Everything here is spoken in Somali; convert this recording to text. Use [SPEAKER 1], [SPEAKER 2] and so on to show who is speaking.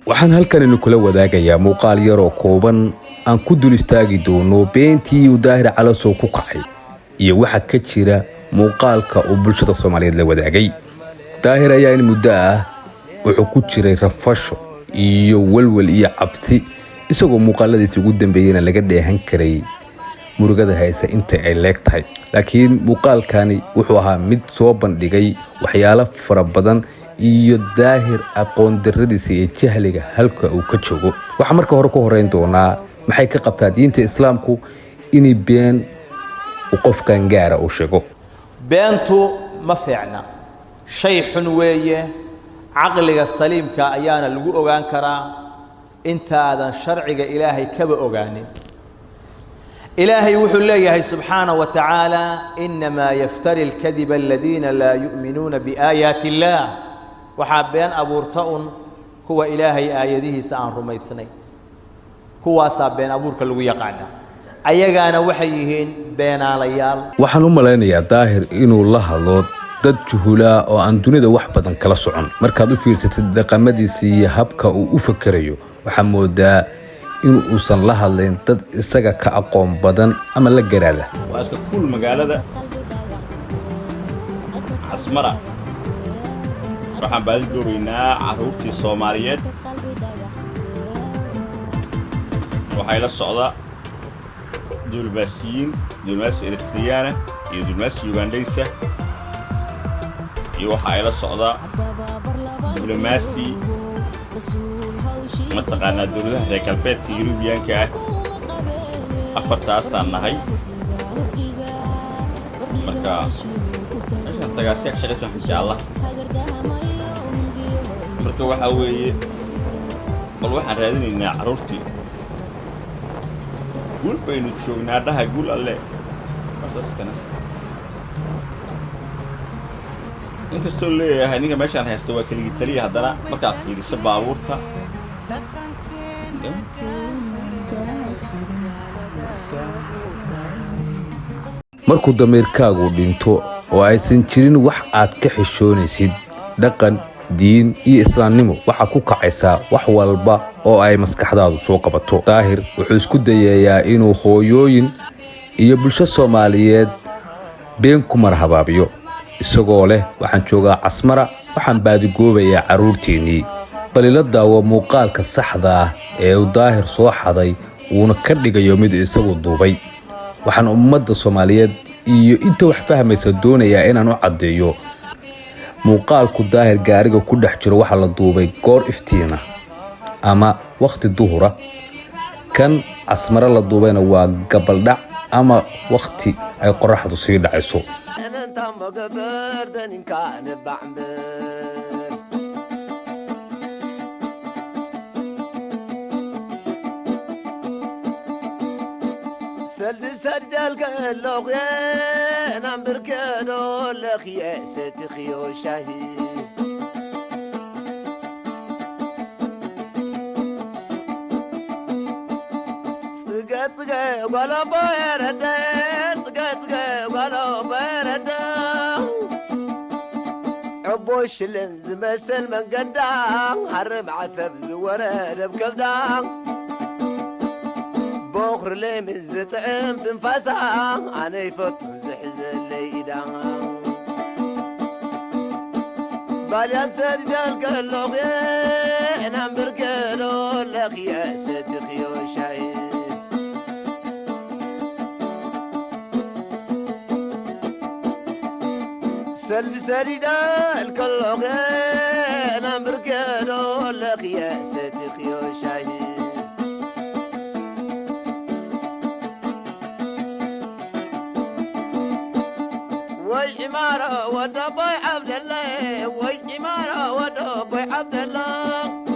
[SPEAKER 1] waxaan halkan kula wadaagayaa muuqaal yar oo kooban aan ku dul istaagi doono beentii uu Daahir Calasow ku kacay iyo waxa ka jira muuqaalka uu bulshada Soomaaliyeed la wadaagay. Daahir ayaa in muddo ah wuxuu ku jiray rafasho iyo walwal iyo cabsi isagoo muuqaaladiisa ugu dambeeyayna laga dheehan karay murugada haysa inta ay leegtahay. laakiin muuqaalkani wuxuu ahaa mid soo bandhigay waxyaalo fara badan iyo Daahir aqoon darradiisa iyo jahliga halka uu ka joogo. waxa marka hore ku horeyn doonaa maxay ka qabtaa diinta islaamku inay been qofkan gaara u sheego.
[SPEAKER 2] beentu ma fiicna shay xun weeye aqliga saliimka ayaana lagu ogaan karaa intaadan sharciga ilaahay kaba ogaanin. إلهي وحو الله سبحانه وتعالى إنما يفتري الكذب الذين لا يؤمنون بآيات الله وحابين أبورتون هو إلهي آياته سآن رميسني هو أصابين أبورك اللي يقعنا أيغانا وحيهين بين عليال
[SPEAKER 1] waxaan u maleynayaa Daahir inuu la hadlo dad juhula oo aan dunida wax badan kala socon. markaad u fiirsatid dhaqamadiisa iyo habka uu u fakarayo waxa moodaa in uusan la hadlayn dad isaga ka aqoon badan ama la garaada.
[SPEAKER 3] waa iska kul magaalada Asmara waxaan baadi dooraynaa caruurtii Soomaaliyeed waxay la socdaa diblomaasi Eritreana iyo diblomaasi Ugandaysa iyo waxay la socdaa diblomaasi مستقانا دولة هذا كالبيت يوروبيان كاه أفرتها صنعي مركا عشان تقاسيك شغلتهم إن شاء الله مركا وحاوي والواحد رادين إن عرورتي قول بينو تشوف نادها قول الله أساس كنا إنك استولي هنيجا ماشي أنا هستوى كل جتلي هذا مركا في الشباب عورتها
[SPEAKER 1] markuu dameerkaagu dhinto oo aysan jirin wax aad ka xishoonaysid dhaqan diin iyo islaamnimo waxa ku kacaysa wax walba oo ay maskaxdaadu soo qabato. Daahir wuxuu isku dayayaa inuu hooyooyin iyo bulsho Soomaaliyeed been ku marhabaabiyo isagoo leh waxaan joogaa Asmara waxaan baadi goobayaa caruurtiinii. balila daawo muuqaalka saxda ah ee uu Daahir soo xaday uuna ka dhigayo mid isagu duubay. waxaan ummadda Soomaaliyeed iyo inta wax fahmaysa doonayaa inaan u cadeeyo muuqaalku Daahir gaariga ku dhex jiro waxa la duubay goor iftiina ama waqti duhura. kan Asmara la duubayna waa gabaldhac ama waqti ay qorraxdu sii dhacayso.
[SPEAKER 4] سد القلق يا نمبر كانوا لك يا ستخي وشهي سقط ولا بارد سقط ولا بارد عبوش لنز مسل من قدام حرم عتب زورد بكلدام بخر لي من زطعم تنفسها أنا يفوت زحزن ليدا باليان سد القلق يا نعم بركلو لك يا صدقي وشايد سريد القلق يا نعم بركلو لك يا صدقي وشايد وإمارة ودبي عبد الله وإمارة ودبي عبد الله